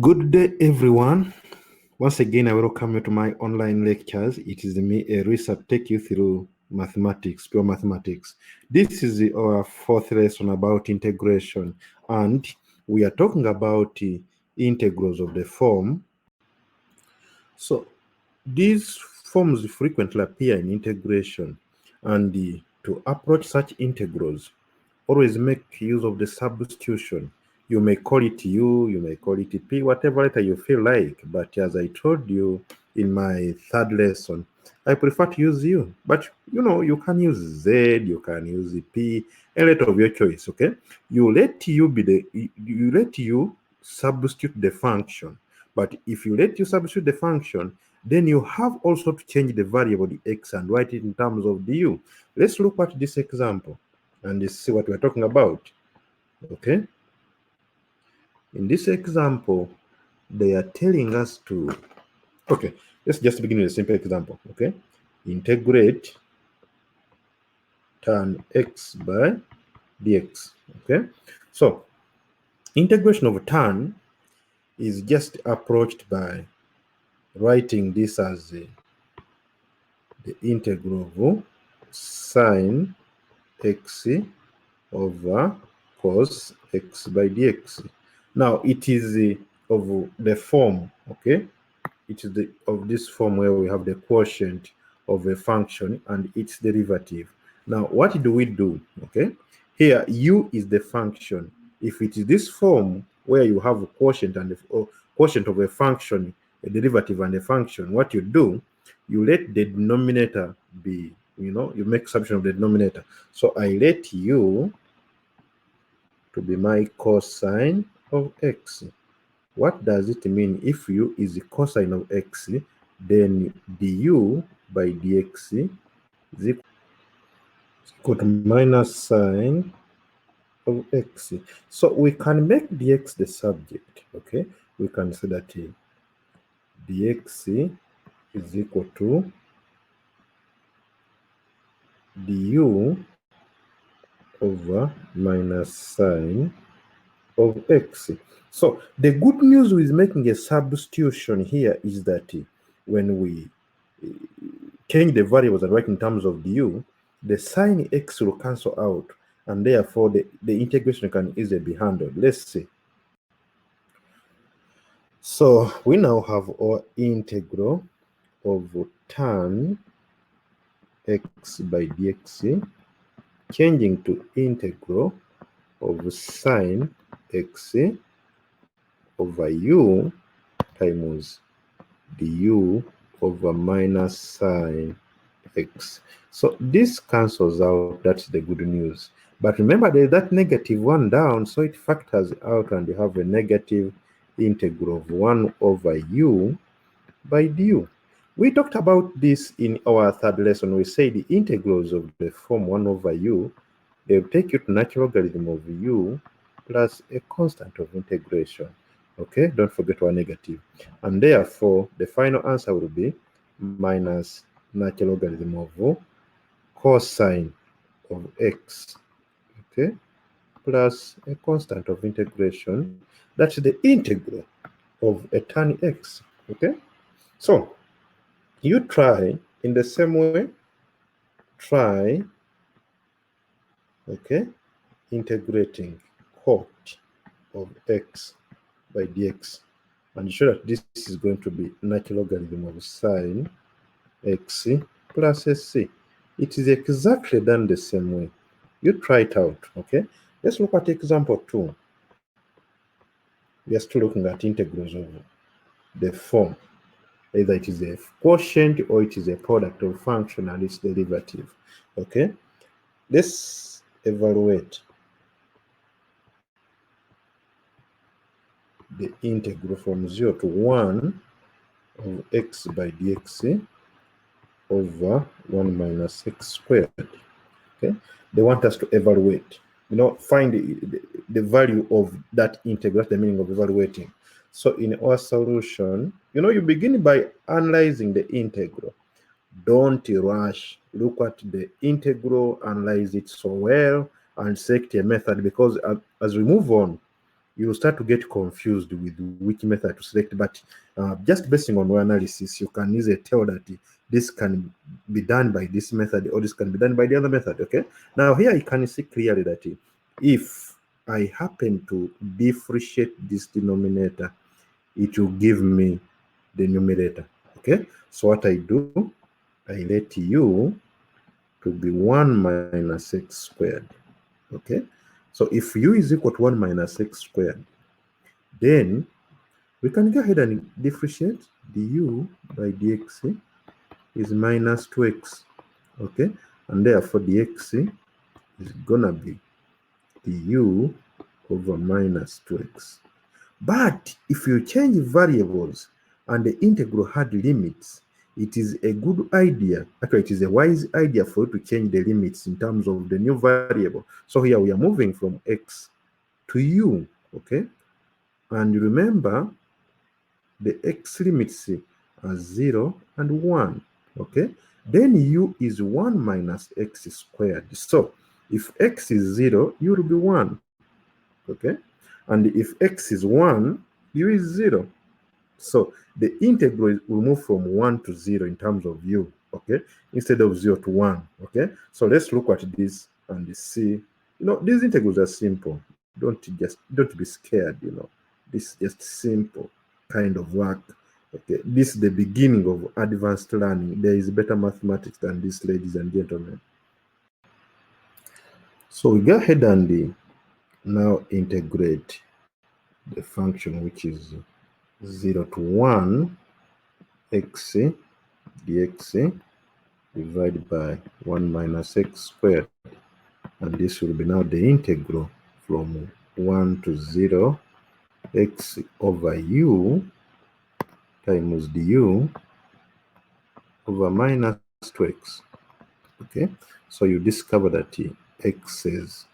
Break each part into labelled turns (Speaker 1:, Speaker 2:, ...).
Speaker 1: Good day, everyone. Once again, I welcome you to my online lectures. It is me, Erisa, take you through mathematics, pure mathematics. This is our fourth lesson about integration, and we are talking about integrals of the form. So, these forms frequently appear in integration, and to approach such integrals, always make use of the substitution. You may call it U, you may call it P, whatever letter you feel like. But as I told you in my third lesson, I prefer to use U. But you can use Z, you can use P, a letter of your choice, okay? You let U substitute the function. But if you let U substitute the function, then you have also to change the variable the x and write it in terms of the U. Let's look at this example and see what we're talking about. Okay, in this example they are telling us to, okay, let's just begin with a simple example. Okay, integrate tan x by dx. Okay, so integration of tan is just approached by writing this as the integral of sine x over cos x by dx. Now it is of the form, okay? It is of this form where we have the quotient of a function and its derivative. Now what do we do? Okay, here u is the function. If it is this form where you have a quotient and quotient of a function, a derivative and a function, what you do, you let the denominator be, you make substitution of the denominator. So I let u to be my cosine of x. What does it mean? If u is the cosine of x, then du by dx is equal to minus sine of x. So we can make dx the subject, okay? We can say that dx is equal to du over minus sine of x. So the good news with making a substitution here is that when we change the variables and write in terms of du, the sine x will cancel out, and therefore the integration can easily be handled. Let's see. So we now have our integral of tan x by dx changing to integral of sine x over u times du over minus sine x. So this cancels out. That's the good news. But remember, there's that negative one down, so it factors out and you have a negative integral of 1 over u by du. We talked about this in our third lesson. We say the integrals of the form 1 over u, they'll take you to natural logarithm of u plus a constant of integration. Okay, don't forget our negative. And therefore, the final answer will be minus natural logarithm of cosine of x, okay, plus a constant of integration. That's the integral of a tan x, okay? So, you try in the same way, try, okay, integrating cot of x by dx, and show that this is going to be natural logarithm of sine x plus sc. It is exactly done the same way. You try it out, okay? Let's look at example 2. We are still looking at integrals of the form. Either it is a quotient or it is a product of function and its derivative, okay? Let's evaluate the integral from 0 to 1 of x by dx over 1 minus x squared. Okay, they want us to evaluate, find the value of that integral. That's the meaning of evaluating. So in our solution, you begin by analyzing the integral. Don't rush. Look at the integral, analyze it so well, and select a method, because as we move on, you will start to get confused with which method to select. But just basing on your analysis, you can easily tell that this can be done by this method or this can be done by the other method. Okay. Now here you can see clearly that if I happen to differentiate this denominator, it will give me the numerator. Okay. So what I do, I let u to be 1 minus x squared. Okay. So if u is equal to 1 minus x squared, then we can go ahead and differentiate. Du by dx is minus 2x. Okay. And therefore dx is gonna be du over minus 2x. But if you change variables and the integral had limits, it is a good idea, actually it is a wise idea for you to change the limits in terms of the new variable. So here we are moving from x to u, okay? And remember, the x limits are 0 and 1, okay? Then u is 1 minus x squared. So if x is 0, u will be 1, okay? And if x is 1, u is 0. So the integral will move from 1 to 0 in terms of u, okay, instead of 0 to 1, okay? So let's look at this and see. These integrals are simple. Don't be scared, This is just simple kind of work, okay? This is the beginning of advanced learning. There is better mathematics than this, ladies and gentlemen. So we go ahead and now integrate the function which is 0 to 1 x dx divided by 1 minus x squared, and this will be now the integral from 1 to 0 x over u times du over minus 2x. Okay, so you discover that x's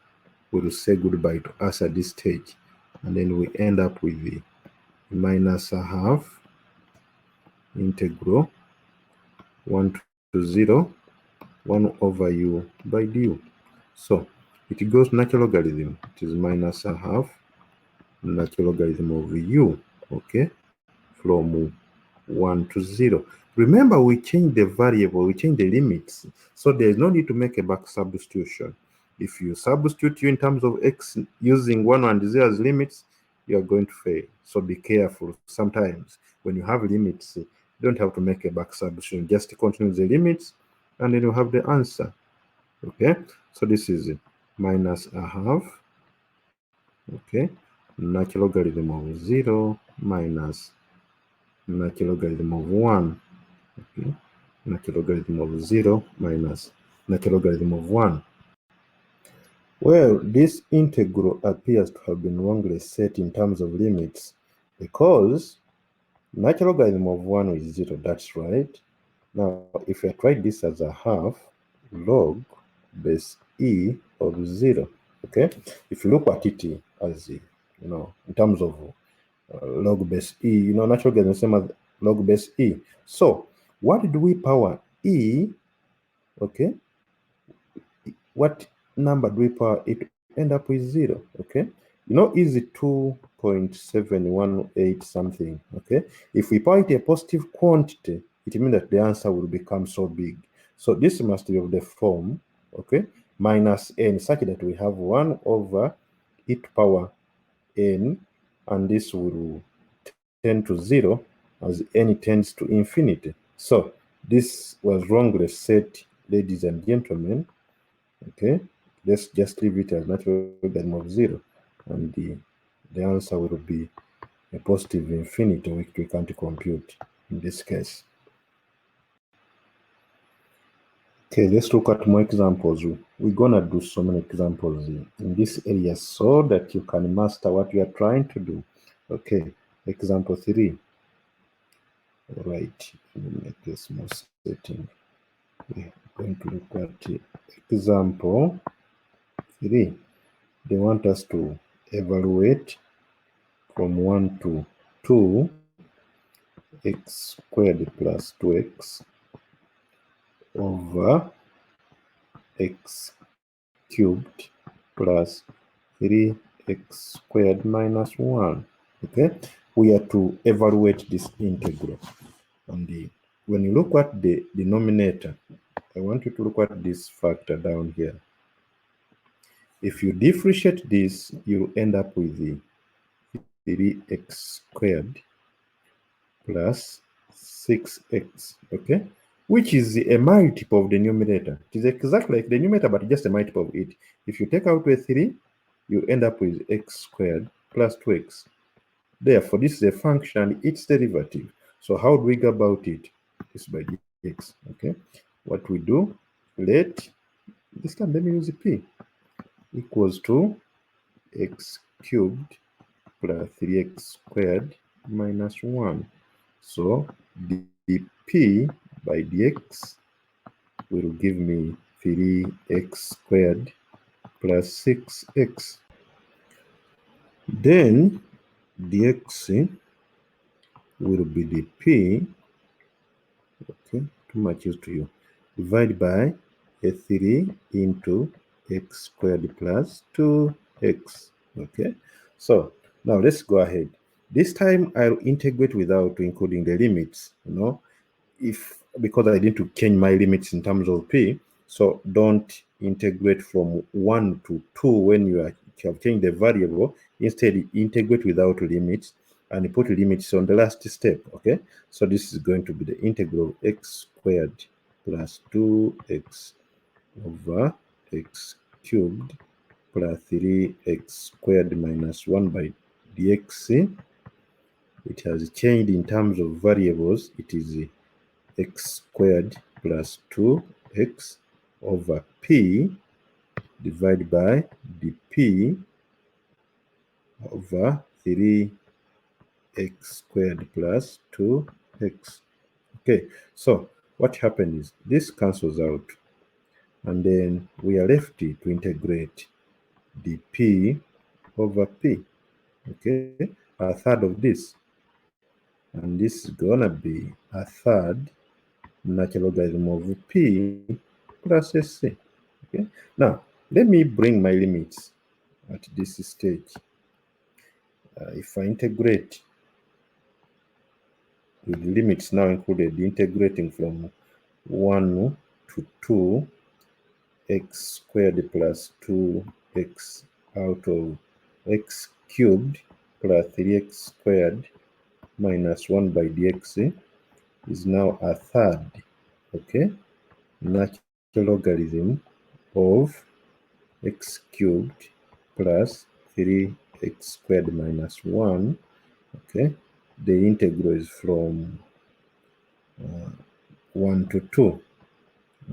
Speaker 1: will say goodbye to us at this stage, and then we end up with the minus a half integral 1 to 0 1 over u by du. So it goes natural logarithm. It is minus a half natural logarithm of u, okay, from 1 to 0. Remember, we change the variable, we change the limits, so there is no need to make a back substitution. If you substitute u in terms of x using 1 and 0 as limits, you are going to fail. So be careful. Sometimes when you have limits, you don't have to make a back substitution. Just continue the limits, and then you have the answer. Okay, so this is minus a half, okay, natural logarithm of 0 minus natural logarithm of 1, okay, natural logarithm of 0 minus natural logarithm of 1. Well, this integral appears to have been wrongly set in terms of limits, because natural logarithm of 1 is 0, that's right. Now, if I write this as a half log base e of 0, okay? If you look at it as, in terms of log base e, natural logarithm is the same as log base e. So, what do we power e, okay? What number do we power it to end up with 0, okay? Is 2.718 something, okay? If we power it a positive quantity, it means that the answer will become so big. So this must be of the form, okay, minus n, such that we have 1 over e to power n, and this will tend to 0 as n tends to infinity. So this was wrongly set, ladies and gentlemen. Okay, let's just leave it as natural logarithm of 0, and the answer will be a positive infinity, which we can't compute in this case. Okay, let's look at more examples. We're gonna do so many examples in this area so that you can master what you are trying to do. Okay, example 3. All right, let me make this more setting. We're going to look at example 3. They want us to evaluate from 1 to 2 x squared plus 2x over x cubed plus 3x x squared minus 1. Okay, we are to evaluate this integral. And when you look at the denominator, I want you to look at this factor down here. If you differentiate this, you end up with the 3x squared plus 6x, okay, which is a multiple of the numerator. It is exactly like the numerator, but just a multiple of it. If you take out a 3, you end up with x squared plus 2x. Therefore, this is a function and its derivative. So how do we go about it? It's by dx, okay? What we do, let me use p equals to x cubed plus 3x squared minus 1. So dp by dx will give me 3x squared plus 6x. Then dx will be dp, okay, too much used to you, divided by a 3 into x squared plus 2x, okay? So now let's go ahead. This time I'll integrate without including the limits, because I need to change my limits in terms of p. So don't integrate from 1 to 2 when you have changed the variable. Instead, integrate without limits and put limits on the last step, okay? So this is going to be the integral of x squared plus 2x over x cubed plus 3x squared minus 1 by dx. It has changed in terms of variables. It is x squared plus 2x over p divided by dp over 3x squared plus 2x. Okay, so what happened is this cancels out, and then we are left to integrate dp over p, okay, a third of this, and this is gonna be a third natural logarithm of p plus sc. Okay, now let me bring my limits at this stage. If I integrate with limits now included, integrating from 1 to 2, x squared plus 2x out of x cubed plus 3x squared minus 1 by dx is now a third, okay, natural logarithm of x cubed plus 3x squared minus 1, okay. The integral is from 1 to 2,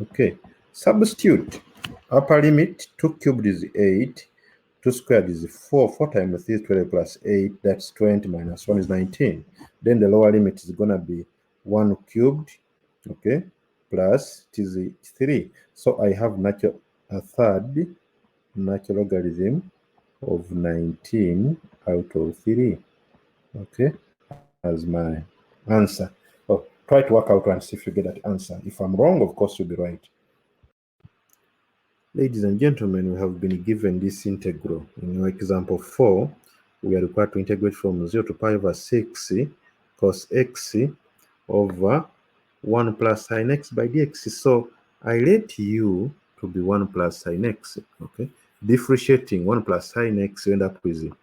Speaker 1: okay. Substitute. Upper limit, 2 cubed is 8, 2 squared is 4, 4 times 3 is 12 plus 8, that's 20, minus 1 is 19. Then the lower limit is going to be 1 cubed, okay, plus it is 3. So I have a third natural logarithm of 19 out of 3, okay, as my answer. Oh, try to work out and see if you get that answer. If I'm wrong, of course, you'll be right. Ladies and gentlemen, we have been given this integral. In example 4, we are required to integrate from 0 to pi over 6 cos x over 1 plus sin x by dx. So I let u to be 1 plus sin x, okay? Differentiating 1 plus sin x, you end up with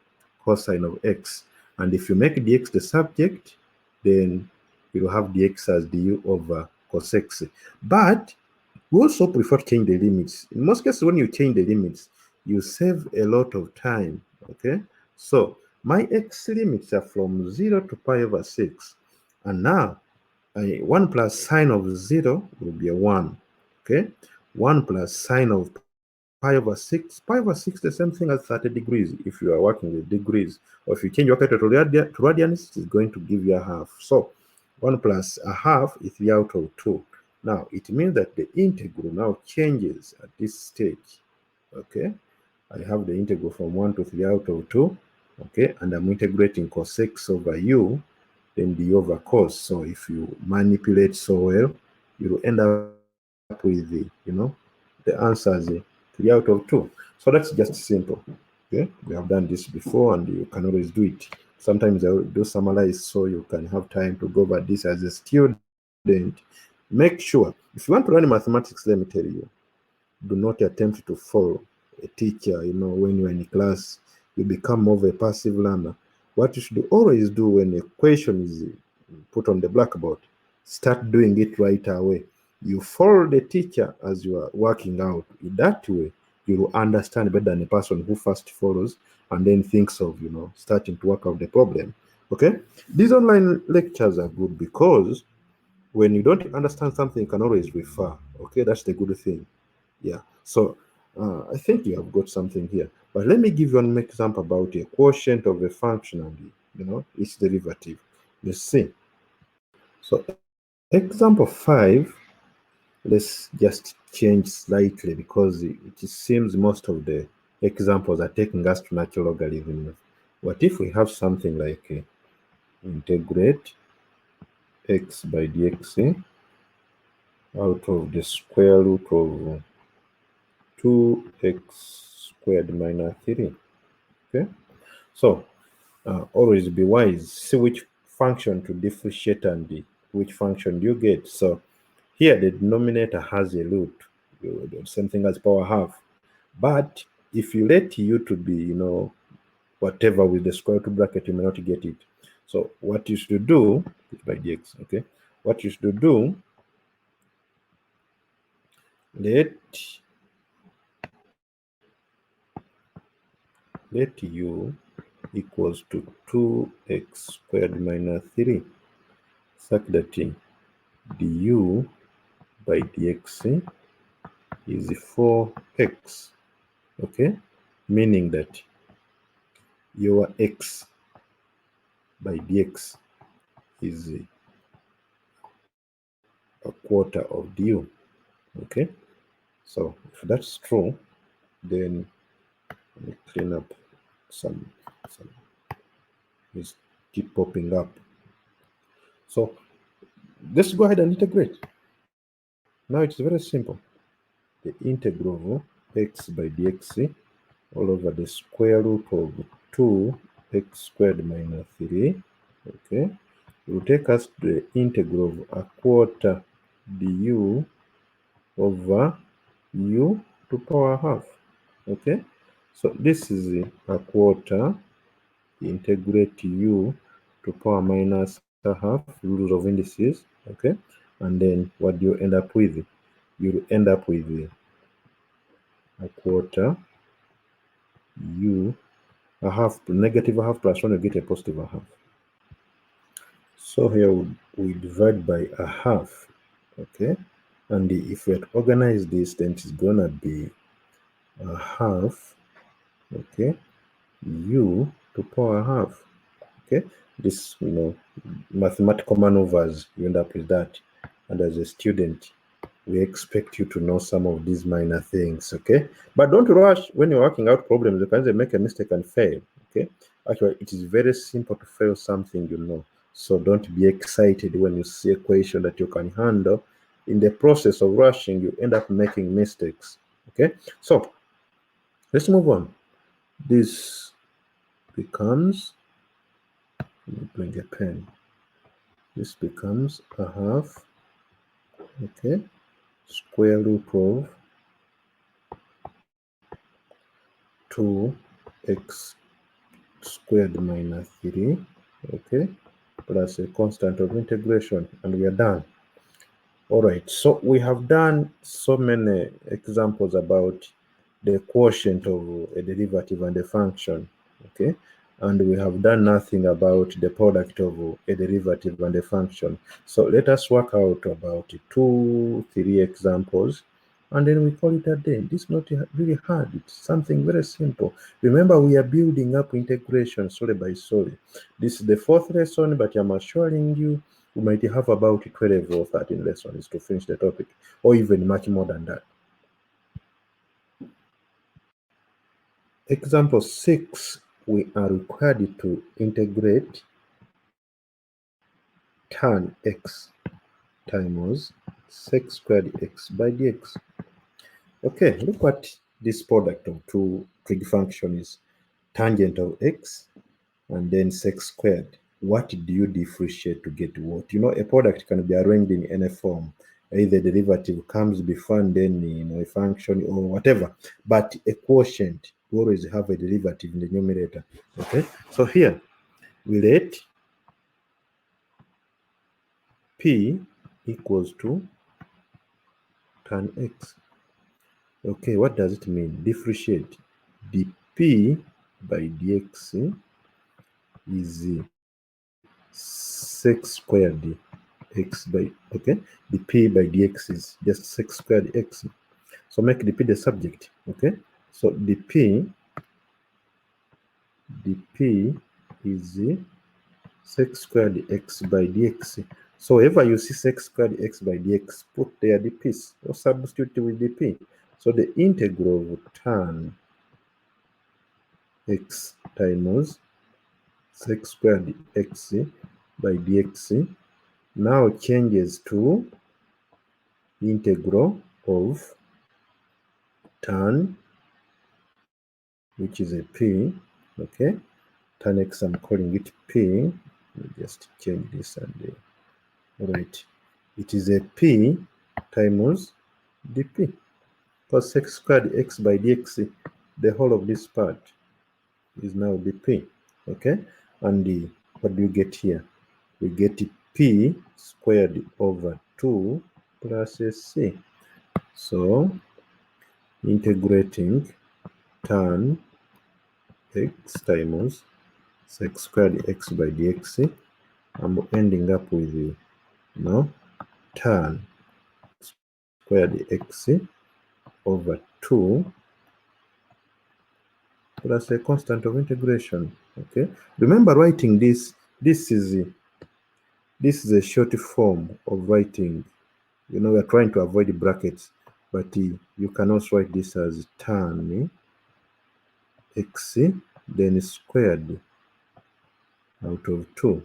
Speaker 1: cosine of x. And if you make dx the subject, then you will have dx as du over cos x. But we also prefer to change the limits. In most cases, when you change the limits, you save a lot of time, okay? So my x limits are from 0 to pi over 6. And now, 1 plus sine of 0 will be a 1, okay? 1 plus sine of pi over 6. Pi over 6 is the same thing as 30 degrees if you are working with degrees. Or if you change your calculator to radians, it's going to give you a half. So 1 plus a half is 3 out of 2. Now, it means that the integral now changes at this stage, okay? I have the integral from 1 to 3 out of 2, okay? And I'm integrating cos x over u, then du over cos. So if you manipulate so well, you will end up with the answer as 3 out of 2. So that's just simple. Okay, we have done this before and you can always do it. Sometimes I will do summarize so you can have time to go over this as a student. Make sure, if you want to learn mathematics, let me tell you, do not attempt to follow a teacher, when you're in class. You become more of a passive learner. What you should always do when a question is put on the blackboard, start doing it right away. You follow the teacher as you are working out. In that way, you will understand better than a person who first follows and then thinks of, starting to work out the problem. Okay? These online lectures are good because when you don't understand something, you can always refer. Okay, that's the good thing. Yeah. So I think you have got something here. But let me give you an example about a quotient of a function and its derivative. Let's see. So example 5, let's just change slightly because it seems most of the examples are taking us to natural logarithm. What if we have something like integrate x by dx out of the square root of 2x squared minus 3? Okay, so always be wise, see which function to differentiate and which function you get. So here the denominator has a root, the same thing as power half. But if you let u to be, whatever with the square root bracket, you may not get it. So what you should do by dx, okay? What you should do, let u equals to 2x squared minus 3, such that du by dx is 4x, okay? Meaning that your x by dx is a quarter of du, okay? So if that's true, then let me clean up some is keep popping up. So let's go ahead and integrate. Now it's very simple. The integral of x by dx all over the square root of 2x squared minus 3, okay, will take us to the integral of a quarter du over u to power half, okay. So this is a quarter, integrate u to power minus a half, rules of indices, okay, and then what do you end up with? You'll end up with a quarter u, a half, negative a half plus 1, you get a positive a half. So here we divide by a half, okay, and if we had organized this, then it's gonna be a half, okay, u to power half, okay. This, mathematical maneuvers, you end up with that. And as a student, we expect you to know some of these minor things, okay? But don't rush when you're working out problems. You can make a mistake and fail, okay? Actually, it is very simple to fail something you know. So don't be excited when you see a question that you can handle. In the process of rushing, you end up making mistakes, okay? So let's move on. This becomes, let me bring a pen. This becomes a half, okay, square root of 2x squared minus 3, okay, plus a constant of integration, and we are done. All right, so we have done so many examples about the quotient of a derivative and a function, okay, and we have done nothing about the product of a derivative and a function. So let us work out about 2, 3 examples, and then we call it a day. This is not really hard. It's something very simple. Remember, we are building up integration slowly by slowly. This is the 4th lesson, but I'm assuring you, we might have about 12 or 13 lessons to finish the topic, or even much more than that. Example 6, we are required to integrate tan x times sec squared x by dx. Okay, look what this product of two trig functions is. tangent of x, and then sec squared. What do you differentiate to get what? You know, a product can be arranged in any form. Either the derivative comes before and then, you know, a function or whatever. But a quotient, we always have a derivative in the numerator. Okay, so here we let p equals to tan x. Okay, what does it mean? Differentiate. dp by dx is sec squared x by, okay, dp by dx is just sec squared x. So make dp the subject, okay? So dp is sec squared x by dx. So whenever you see sec squared x by dx, put there dp's or substitute with dp. So the integral of tan x times sec squared x by dx now changes to integral of tan, which is a p, okay? Tan x, I'm calling it p. Let me just change this and all right. It is a p times dp. Because sec squared x by dx, the whole of this part is now dp, okay? And what do you get here? We get p squared over 2 plus c. So integrating tan x times sec squared x by dx, I'm ending up with, you know, tan squared x over 2 plus a constant of integration. Okay, remember writing this. This is a short form of writing. You know, we are trying to avoid brackets, but you can also write this as tan x then squared out of 2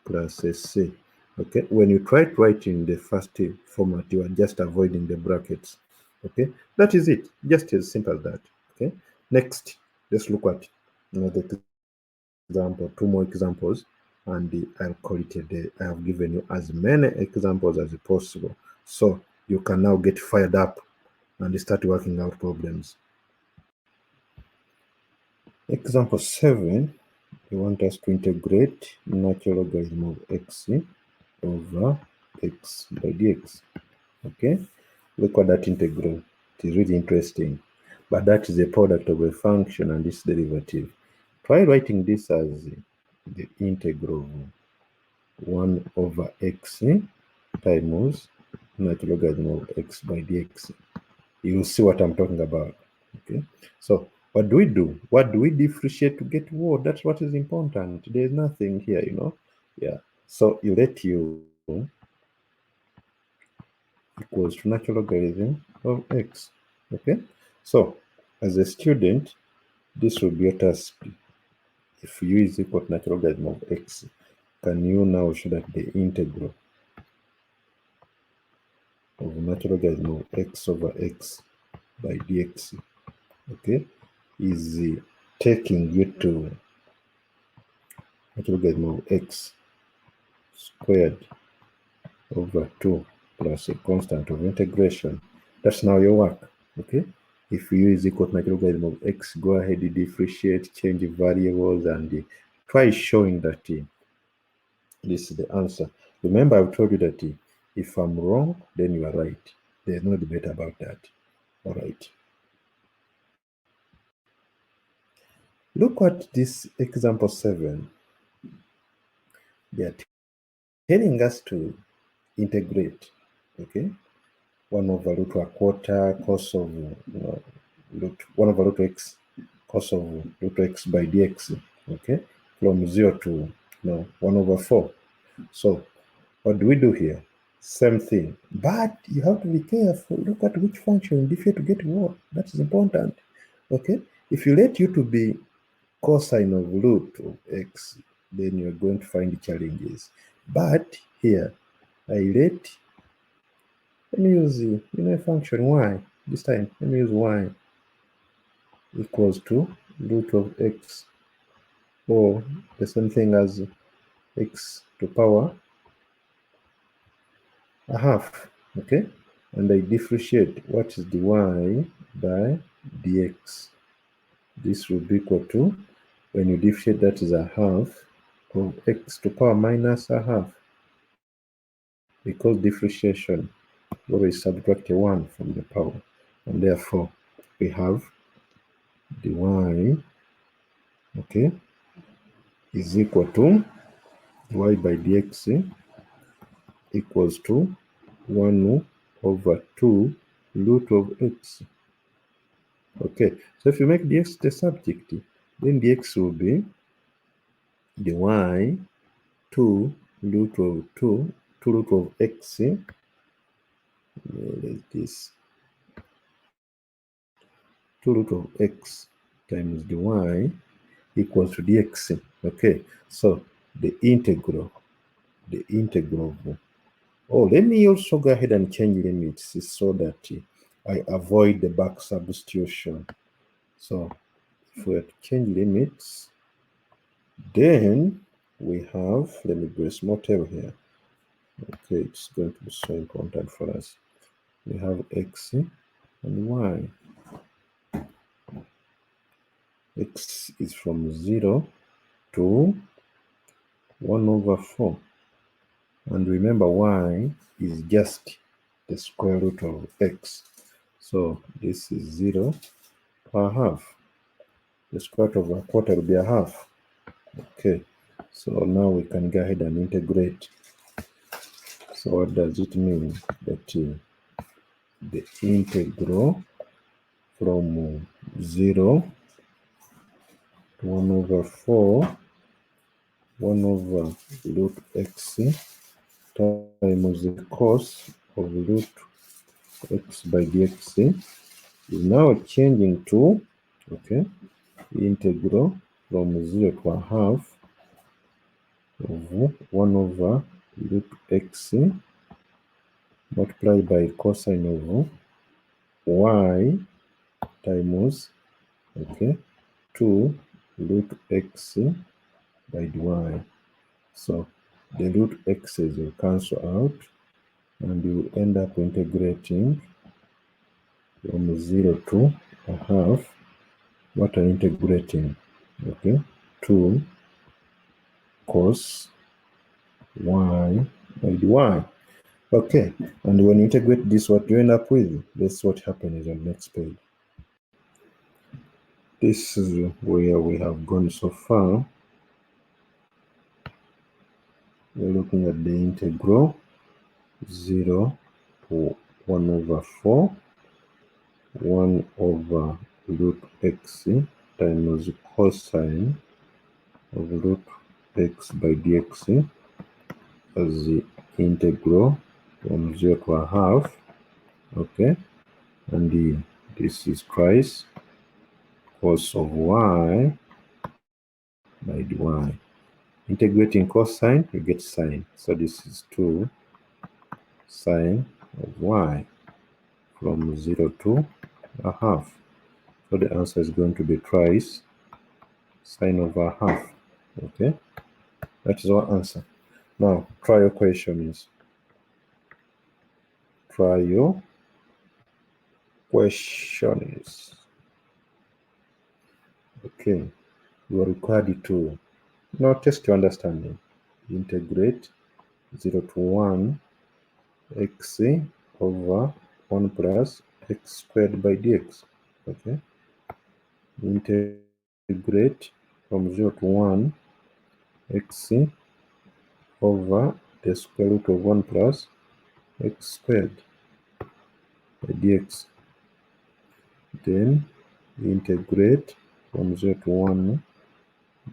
Speaker 1: plus c. Okay, when you try to write in the first format, you are just avoiding the brackets. Okay, that is it, just as simple as that. Okay, next, let's look at the example, 2 more examples, and I'll call it a day. I have given you as many examples as possible, so you can now get fired up and start working out problems. Example 7, we want us to integrate natural logarithm of x over x by dx. Okay, look at that integral. It is really interesting, but that is a product of a function and its derivative. Try writing this as the integral of 1 over x times natural logarithm of x by dx. You will see what I'm talking about. Okay, so what do we do? What do we differentiate to get what? That's what is important. There's nothing here, you know. Yeah, so you let u equals to natural logarithm of x. Okay, so as a student, this will be a task. If u is equal to natural logarithm of x, can you now show that the integral of natural logarithm of x over x by dx, okay, is taking you to natural logarithm of x squared over 2 plus a constant of integration. That's now your work. Okay, if u is equal to natural logarithm of x, go ahead, differentiate, change variables, and try showing that this is the answer. Remember, I've told you that if I'm wrong, then you are right. There's no debate about that. All right. Look at this example 7. They are telling us to integrate, okay, 1 over root a quarter cos of 1 over root x cos of root x by dx, okay, from 0 to 1 over 4. So what do we do here? Same thing, but you have to be careful. Look at which function differ to get what. That is important. Okay, if you let u to be cosine of root of x, then you're going to find challenges. But here, let me use a function y this time. Let me use y equals to root of x, or the same thing as x to power a half. Okay, and I differentiate what is dy by dx. This will be equal to, when you differentiate, that is a half of x to power minus a half, because differentiation always subtract a 1 from the power, and therefore we have dy, okay, is equal to y by dx equals to 1 over 2 root of x. Okay, so if you make dx the subject, then dx will be dy 2 root of 2 root of x, like this, 2 root of x times dy equals to dx. Okay, so the integral of, oh, let me also go ahead and change limits so that I avoid the back substitution. So if we change limits, then we have, let me do a small table here. Okay, it's going to be so important for us. We have x and y. X is from 0 to 1 over 4. And remember, y is just the square root of x. So this is 0 per half. The square root of a quarter will be a half. Okay, so now we can go ahead and integrate. So what does it mean? That the integral from 0 to 1 over 4, 1 over root x times the cos of root x by dx is now changing to, okay, integral from 0 to a half of 1 over root x multiplied by cosine of y times, okay, 2 root x by dy. So the root x's will cancel out, and you end up integrating from 0 to a half. What are integrating? Okay, 2 cos y by dy. Okay, and when you integrate this, what you end up with? That's what happens on the next page. This is where we have gone so far. We're looking at the integral 0 to 1 over 4, 1 over root x times cosine of root x by dx as the integral from 0 to a half. Okay, and this is twice cos of y by dy. Integrating cosine, you get sine. So this is 2 sine of y from 0 to a half. So the answer is going to be twice sine over half. Okay, that is our answer. Now try your questions. Try your questions. Okay, you are required to now test your understanding. Integrate 0 to 1 x over 1 plus x squared by dx. Okay, integrate from 0 to 1 x over the square root of 1 plus x squared by dx. Then integrate from 0 to 1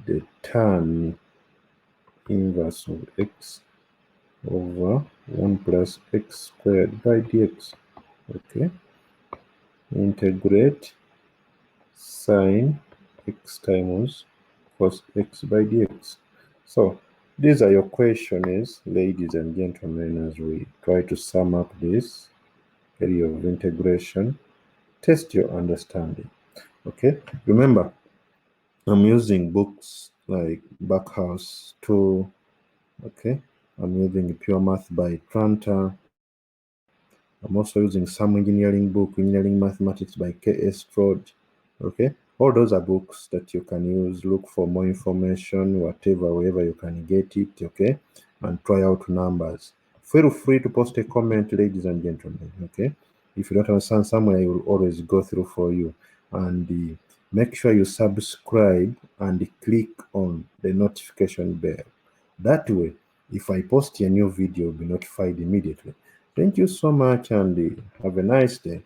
Speaker 1: the tan inverse of x over 1 plus x squared by dx. Okay, integrate sine x times cos x by dx. So these are your questions, ladies and gentlemen, as we try to sum up this area of integration. Test your understanding. Okay, remember, I'm using books like Backhouse 2. Okay, I'm using Pure Math by Tranter. I'm also using some engineering book, Engineering Mathematics by K.S. Strode. Okay, all those are books that you can use. Look for more information, wherever you can get it. Okay, and try out numbers. Feel free to post a comment, ladies and gentlemen. Okay, if you don't understand somewhere, I will always go through for you. And make sure you subscribe and click on the notification bell. That way, if I post a new video, you'll be notified immediately. Thank you so much and have a nice day.